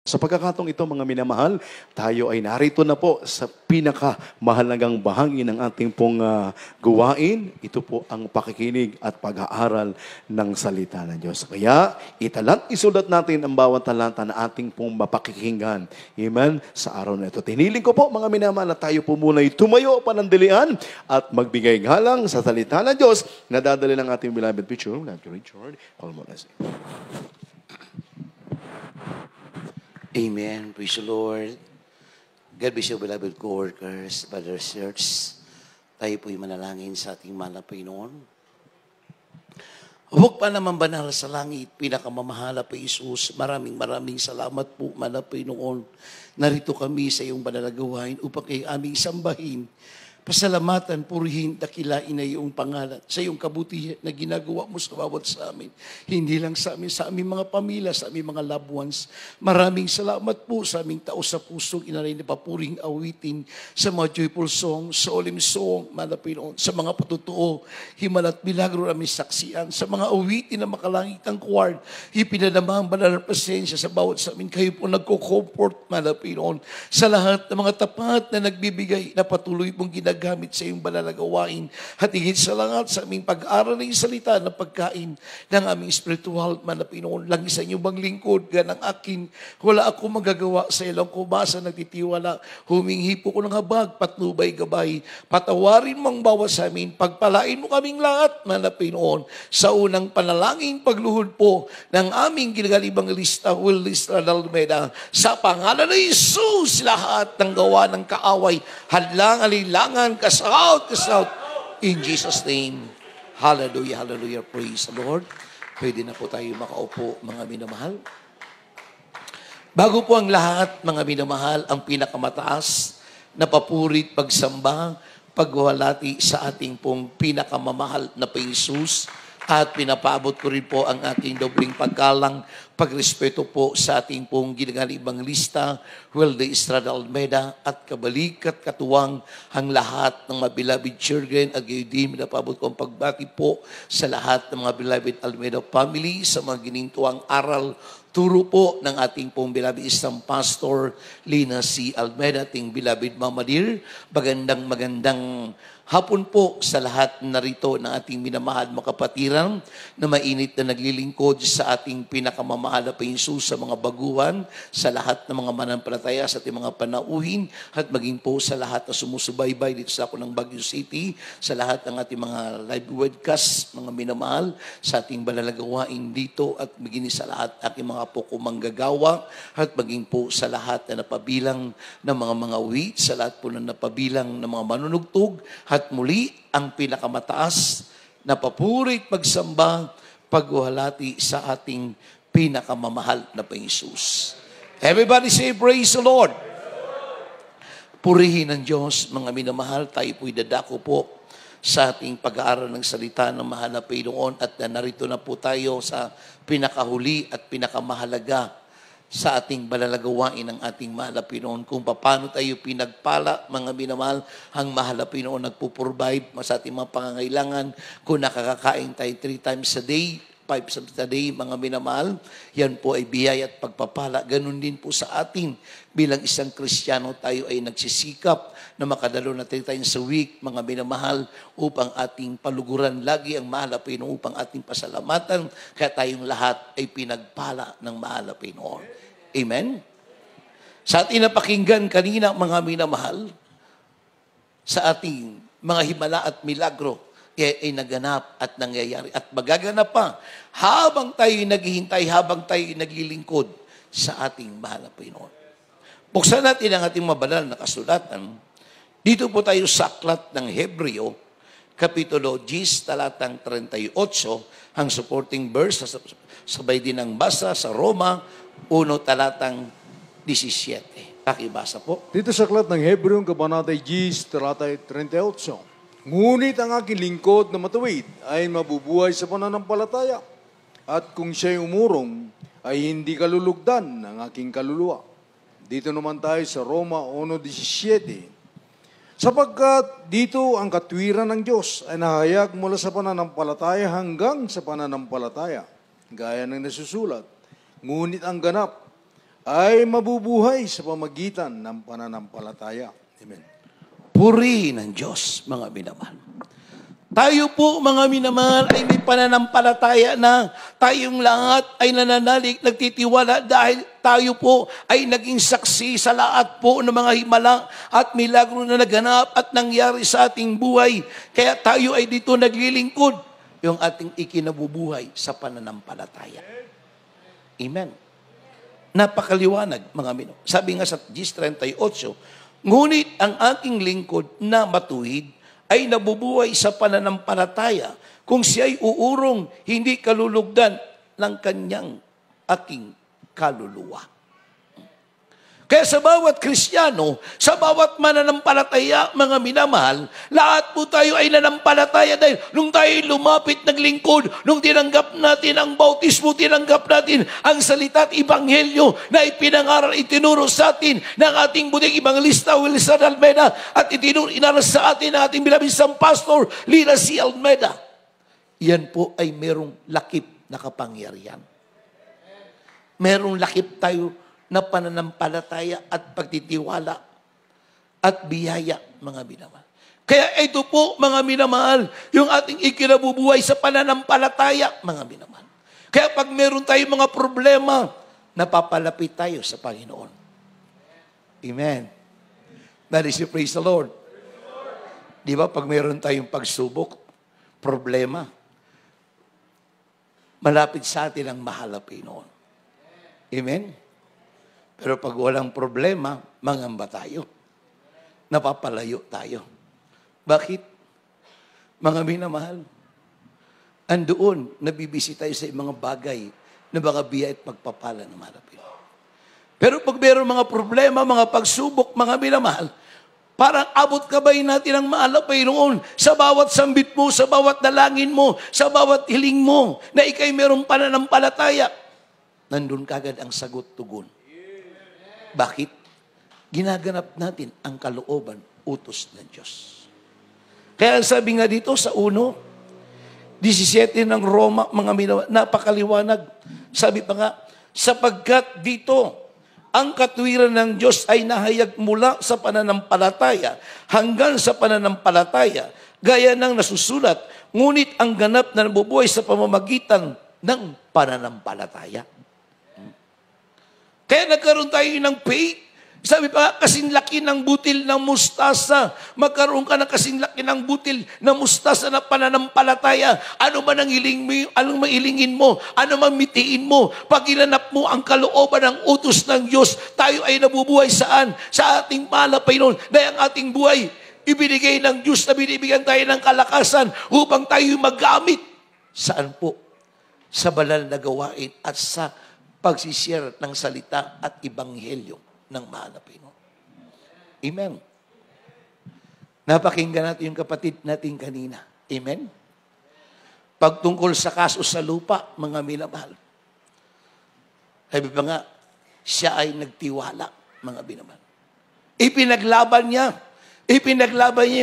Sa pagkakataong ito, mga minamahal, tayo ay narito na po sa pinakamahalagang bahagi ng ating pong gawain. Ito po ang pakikinig at pag-aaral ng salita ng Diyos. Kaya, isulat natin ang bawat talata na ating pong mapakikinggan. Amen? Sa araw na ito. Tiniling ko po, mga minamahal, na tayo po muna tumayo panandalian at magbigay galang sa salita ng Diyos na dadali ng ating beloved preacher, Richard Palmones. Amen. Praise the Lord. God bless you, beloved co-workers, brothers, sisters. Tayo po'y manalangin sa ating mahal na Panginoon. Huwag pa naman banal sa langit, pinakamamahala pa Isus. Maraming salamat po, mahal na Panginoon. Narito kami sa iyong banal na gawain upang kayo aming sambahin. Pasalamatan, purihin, dakilain na iyong pangalan sa iyong kabutihan na ginagawa mo sa bawat sa amin. Hindi lang sa amin, sa aming mga pamilya, sa aming mga loved ones. Maraming salamat po sa aming tao sa pusong inalay na papuring awitin, sa mga joyful song, solemn song, manapinoon, sa mga patutuo, himala at milagro na may saksiyan, sa mga awitin na makalangitang kward, ipinadama ang banal na presensya sa bawat sa amin. Kayo po nagko-comfort, manapinoon, sa lahat ng mga tapat na nagbibigay na patuloy pong gamit sa iyong banal na gawain at higit sa lahat sa aming pag-aral ng salita ng pagkain ng aming spiritual man na Pinoon. Lang sa inyong bang lingkod, ganang akin, wala ako magagawa sa ilang kumasa nagtitiwala. Humingi po ko ng habag, patnubay gabay, patawarin mong bawa sa amin, pagpalain mo kaming lahat man na Pinoon. Sa unang panalangin pagluhod po ng aming ginagalibang lista, Will Lista Dalmeda, sa pangalan ng Jesus, lahat ng gawa ng kaaway, hadlang, alilangan, kasaut. In Jesus' name. Hallelujah, hallelujah. Praise the Lord. Pwede na po tayo makaupo, mga minamahal. Bago po ang lahat, mga minamahal, ang pinakamataas na papurit, pagsamba, pagwalati sa ating pong pinakamamahal na Jesus. At pinapaabot ko rin po ang aking dobling paggalang, pagrespeto po sa ating pong ginagalibang lista, Weldy Estrada Almeida, at kabalik at katuwang ang lahat ng mga beloved children, at gayon din pinapaabot ko ang pagbati po sa lahat ng mga beloved Almeida family, sa mga ginintuang aral, turo po ng ating pong beloved isang pastor, Lina C. Almeida, ating beloved Mama Dear. Magandang hapon po sa lahat narito ng ating minamahal mga kapatiran na mainit na naglilingkod sa ating pinakamamahal na Jesus sa mga baguhan, sa lahat ng mga manampalataya sa ating mga panauhin, at maging po sa lahat na sumusubaybay dito sa ako ng Baguio City, sa lahat ng ating mga live webcast, mga minamahal, sa ating balalagawain dito, at maging sa lahat aking mga po kumanggagawa, at maging po sa lahat na napabilang ng mga wit, sa lahat po na napabilang ng mga manunugtog, at muli, ang pinakamataas na papurit, pagsamba, pagwalati sa ating pinakamamahal na Panginoon. Everybody say, praise the Lord. Purihin ng Diyos, mga minamahal, tayo po'y dadako po sa ating pag-aaral ng salita ng mahal na Panginoon, at narito na po tayo sa pinakahuli at pinakamahalaga sa ating balalagawain ng ating mahal na Pinoon, kung paano tayo pinagpala, mga minamahal, ang mahal na Pinoon nagpo-provide sa ating mga pangangailangan, kung nakakakain tayo 3 times a day, 5 times a day, mga minamahal, yan po ay biyaya at pagpapala. Ganun din po sa atin, bilang isang Kristiyano, tayo ay nagsisikap na makadalo na 3 times a week, mga minamahal, upang ating paluguran lagi ang mahal na Pinoon, upang ating pasalamatan, kaya tayong lahat ay pinagpala ng mahal na Pinoon. Amen? Sa ating napakinggan kanina, mga minamahal, sa ating mga himala at milagro, ay naganap at nangyayari at magaganap pa habang tayo naghihintay, habang tayo naglilingkod sa ating mahal na Panginoon. Buksan natin ang ating mabanal na kasulatan. Dito po tayo sa aklat ng Hebreo, Kapitulo 10, talatang 38, ang supporting verse, sabay din ang basa sa Roma 1, talatang 17. Pakibasa po. Dito sa aklat ng Hebreo, Kabanatay 10, talatay 38. Ngunit ang aking lingkod na matuwid ay mabubuhay sa pananampalataya, at kung siya'y umurong, ay hindi kalulugdan ng aking kaluluwa. Dito naman tayo sa Roma 1:17. Sapagkat dito ang katwiran ng Diyos ay nahayag mula sa pananampalataya hanggang sa pananampalataya, gaya ng nasusulat. Ngunit ang ganap ay mabubuhay sa pamagitan ng pananampalataya. Amen. Purihin ng Diyos, mga minamahal. Tayo po, mga minamahal, ay may pananampalataya na tayong lahat ay nananalig, nagtitiwala dahil tayo po ay naging saksi sa lahat po ng mga himala at milagro na naganap at nangyari sa ating buhay. Kaya tayo ay dito naglilingkod yung ating ikinabubuhay sa pananampalataya. Amen. Napakaliwanag, mga minamahal. Sabi nga sa Gis 38, ngunit ang aking lingkod na matuwid ay nabubuhay sa pananampalataya kung siya'y uurong, hindi kalulugdan ng kanyang aking kaluluwa. Kaya sa bawat Kristiyano, sa bawat mananampalataya, mga minamahal, lahat po tayo ay nanampalataya dahil nung tayo lumapit naglingkod, nung tinanggap natin ang bautismo, tinanggap natin ang salita at ibanghelyo na ipinangaral, itinuro sa atin ng ating buting ibanglista, Wilson Almeida, at inaral sa atin ng ating bilabisang pastor, Lina C. Almeida. Yan po ay merong lakip na kapangyarihan. Merong lakip tayo na pananampalataya at pagtitiwala at biyaya, mga minamahal. Kaya ito po, mga minamahal, yung ating ikinabubuhay sa pananampalataya, mga minamahal. Kaya pag meron tayong mga problema, napapalapit tayo sa Panginoon. Amen. That is, praise the Lord. Di ba, pag meron tayong pagsubok, problema, malapit sa atin ang mahal na Panginoon. Amen. Pero pag walang problema, mangamba tayo. Napapalayo tayo. Bakit? Mga minamahal, andoon, nabibisi tayo sa mga bagay na mga biya at pagpapala na malapit. Pero pag mayroong mga problema, mga pagsubok, mga minamahal, parang abot kabay natin ang mahal na Panginoon sa bawat sambit mo, sa bawat dalangin mo, sa bawat hiling mo, na ikay mayroong pananampalataya. Nandun kagad ang sagot-tugon. Bakit? Ginaganap natin ang kalooban, utos ng Diyos. Kaya sabi nga dito sa 1:17 ng Roma, mga minamahal, napakaliwanag. Sabi pa nga, sapagkat dito, ang katuwiran ng Diyos ay nahayag mula sa pananampalataya hanggang sa pananampalataya, gaya ng nasusulat, ngunit ang ganap na nabubuhay sa pamamagitan ng pananampalataya. Kaya nagkaroon tayo ng faith. Sabi pa, kasing laki ng butil ng mustasa. Magkaroon ka ng kasing laki ng butil ng mustasa na pananampalataya. Ano man ang anong mailingin mo, ano man mitiin mo, pag ilanap mo ang kalooban ng utos ng Diyos, tayo ay nabubuhay saan? Sa ating mahal na Panginoon. Dahil ang ating buhay, ibinigay ng Diyos na binibigyan tayo ng kalakasan upang tayo magamit. Saan po? Sa banal na gawain at sa pagsishare ng salita at ibanghelyo ng mahal na Panginoon. Amen. Napakinggan natin yung kapatid natin kanina. Amen. Pagtungkol sa kaso sa lupa, mga minamahal. Sabi pa nga, siya ay nagtiwala, mga minamahal. Ipinaglaban niya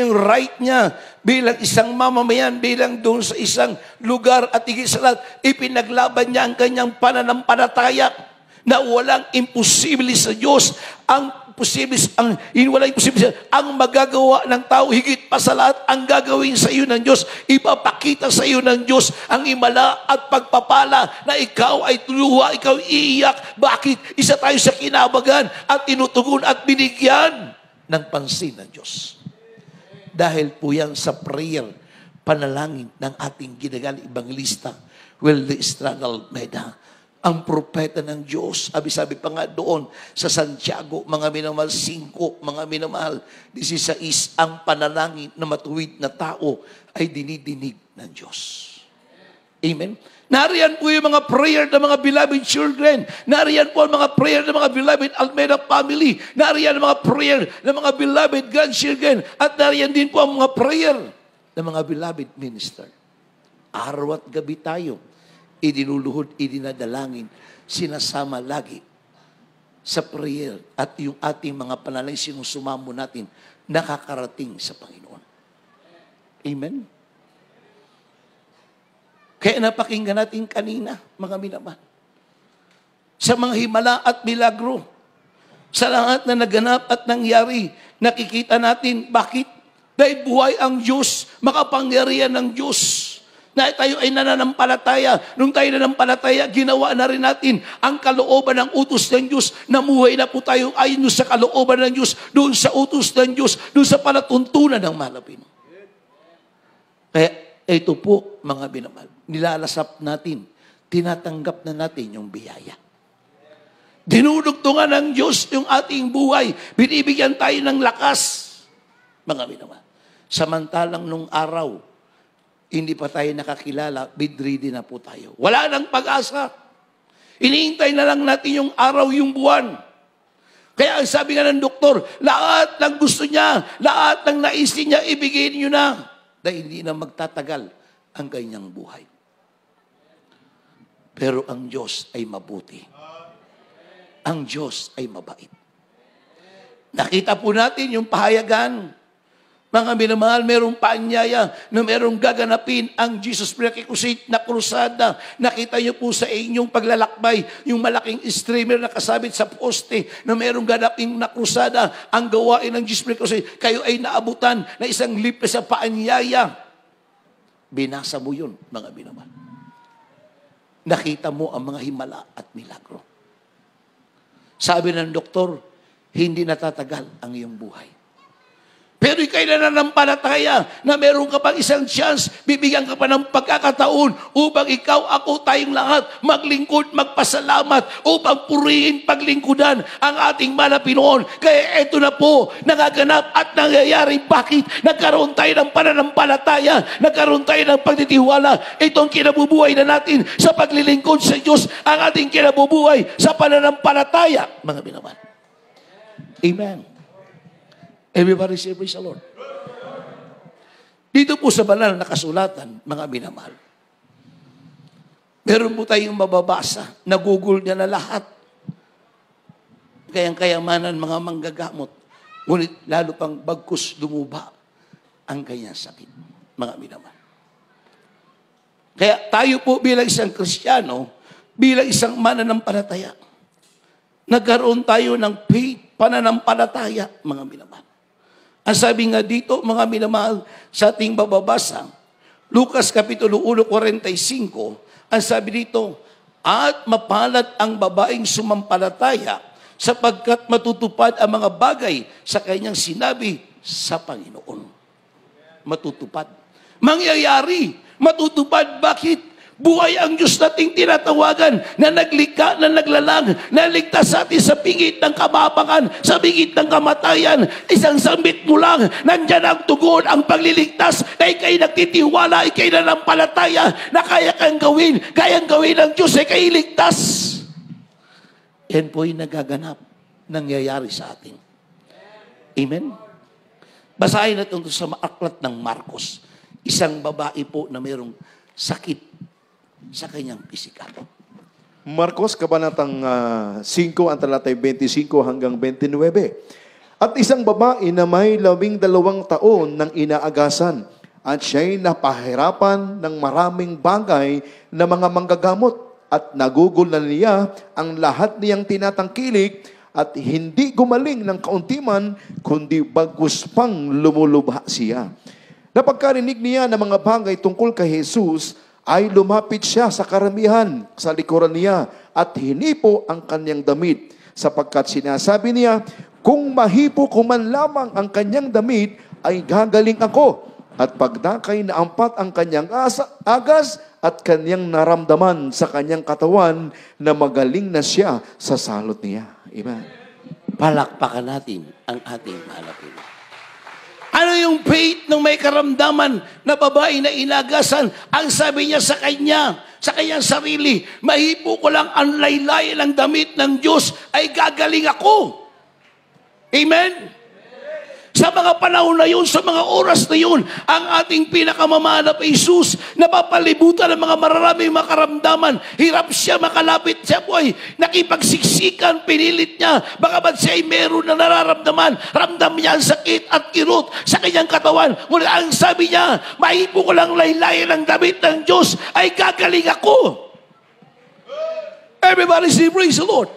yung right niya bilang isang mamamayan, bilang doon sa isang lugar at higit sa lahat, ipinaglaban niya ang kanyang pananampalataya na walang imposible sa Diyos. Walang imposible ang magagawa ng tao, higit pa sa lahat, ang gagawin sa iyo ng Diyos, ipapakita sa iyo ng Diyos ang himala at pagpapala na ikaw ay tuluha, ikaw iiyak. Bakit? Isa tayo sa kinabagan at tinutugon at binigyan ng pansin ng Diyos. Dahil po yan sa prayer, panalangin ng ating ginagaling ibanglista, Wilson Struggle Meda. Ang propeta ng Diyos, sabi pa nga doon sa Santiago, mga minamahal, 5, mga minamahal, 16, ang panalangin na matuwid na tao ay dinidinig ng Diyos. Amen? Nariyan po yung mga prayer ng mga beloved children. Nariyan po ang mga prayer ng mga beloved Almeida family. Nariyan ang mga prayer ng mga beloved grandchildren. At nariyan din po ang mga prayer ng mga beloved minister. Araw at gabi tayo, idinuluhod, idinadalangin, sinasama lagi sa prayer at yung ating mga panalangin sinusumamo natin nakakarating sa Panginoon. Amen? Kaya napakinggan natin kanina, mga minamahal. sa mga himala at milagro. Sa lahat na naganap at nangyari, nakikita natin bakit? Dahil buhay ang Diyos, makapangyarihan ng Diyos. Na tayo ay nananampalataya. Nung tayo nananampalataya, ginawa na rin natin ang kalooban ng utos ng Diyos. Namuhay na po tayo ayon sa kalooban ng Diyos, doon sa utos ng Diyos, doon sa palatuntunan ng malapin. Kaya ito po, mga binamahal, nilalasap natin, tinatanggap na natin yung biyaya. Dinudugtungan ng Diyos yung ating buhay. Binibigyan tayo ng lakas. Mga binamahal. Samantalang nung araw, hindi pa tayo nakakilala, bedridden na po tayo. Wala nang pag-asa. Iniintay na lang natin yung araw, yung buwan. Kaya ang sabi nga ng doktor, lahat ng gusto niya, lahat ng naisin niya, ibigay niyo na. Dahil hindi na magtatagal ang kanyang buhay. Pero ang Diyos ay mabuti. Ang Diyos ay mabait. Nakita po natin yung pahayagan. Mga minamahal, merong paanyaya na merong gaganapin ang Jesus Pre-Crusade na krusada. Nakita niyo po sa inyong paglalakbay, yung malaking streamer na kasabit sa poste na merong ganapin na krusada. Ang gawain ng Jesus Pre-Crusade, kayo ay naabutan na isang libre sa paanyaya. Binasa mo yun, mga minamahal. Nakita mo ang mga himala at milagro. Sabi ng doktor, hindi natatagal ang iyong buhay. Pero ikay na nananampalataya na meron ka pang isang chance, bibigyan ka pa ng pagkakataon upang ikaw, ako, tayong lahat maglingkod, magpasalamat, upang purihin, paglingkudan ang ating malapinoon. Kaya ito na po, nangaganap at nangyayari. Bakit? Nagkaroon tayo ng pananampalataya, nagkaroon tayo ng pagtitiwala. Ito ang kinabubuhay na natin sa paglilingkod sa Diyos, ang ating kinabubuhay sa pananampalataya. Mga binaman. Amen. Everybody say, praise the Lord. Dito po sa banal na kasulatan, mga minamahal, meron po tayong mababasa, nagugol niya na lahat. Kayang kayamanan, mga manggagamot, ngunit lalo pang bagkus lumuba ang kanyang sakit, mga minamahal. Kaya tayo po bilang isang Kristiyano, bilang isang mananampalataya, nagkaroon tayo ng faith, pananampalataya, mga minamahal. Ang sabi nga dito, mga minamahal, sa ating bababasa, Lucas Kapitulo 1:45, ang sabi dito, at mapalad ang babaeng sumampalataya sapagkat matutupad ang mga bagay sa kanyang sinabi sa Panginoon. Matutupad. Mangyayari. Matutupad. Bakit? Buhay ang Diyos nating tinatawagan na naglikha, na naglalang, na ligtas sa atin sa bingit ng kamapangan, sa bingit ng kamatayan. Isang sambit mo lang, nandyan ang tugon, ang pagliligtas, na ikay nagtitiwala, ikay nanampalataya, na kaya kang gawin, kayang gawin ng Diyos, ikay ligtas. Yan po'y nagaganap, nangyayari sa atin. Amen? Basahin natin ito sa aklat ng Marcos. Isang babae po na mayroong sakit sa kanyang pisikal. Marcos, Kabanatang 5, ang talatay 25 hanggang 29. At isang babae na may 12 taon nang inaagasan, at siya'y napahirapan ng maraming bagay na mga manggagamot, at nagugol na niya ang lahat niyang tinatangkilik, at hindi gumaling ng kauntiman, kundi bagus pang lumulubha siya. Napagkarinig niya ng mga bagay tungkol kay Jesus, ay lumapit siya sa karamihan sa likuran niya at hinipo ang kanyang damit, sapagkat sinasabi niya, kung mahipo ko man lamang ang kanyang damit, ay gagaling ako. At pagdakay na ampat ang kanyang agas at kanyang naramdaman sa kanyang katawan na magaling na siya sa salot niya. Amen. Palakpakan natin ang ating mahalapin. Ano yung faith ng may karamdaman na babae na inagasan? Ang sabi niya sa kanyang sarili, mahipo ko lang ang laylay ng damit ng Diyos, ay gagaling ako. Amen? Sa mga panahon na yun, sa mga oras na yun, ang ating pinakamamahal na Jesus, napapalibutan ng mga mararaming makaramdaman. Hirap siya makalapit. Siya po ay nakipagsiksikan, pinilit niya. Baka ba't siya ay meron na nararamdaman. Ramdam niya ang sakit at kirot sa kanyang katawan. Ngunit ang sabi niya, mahipo ko lang laylayan ng damit ng Diyos, ay gagaling ako. Everybody say, praise the Lord.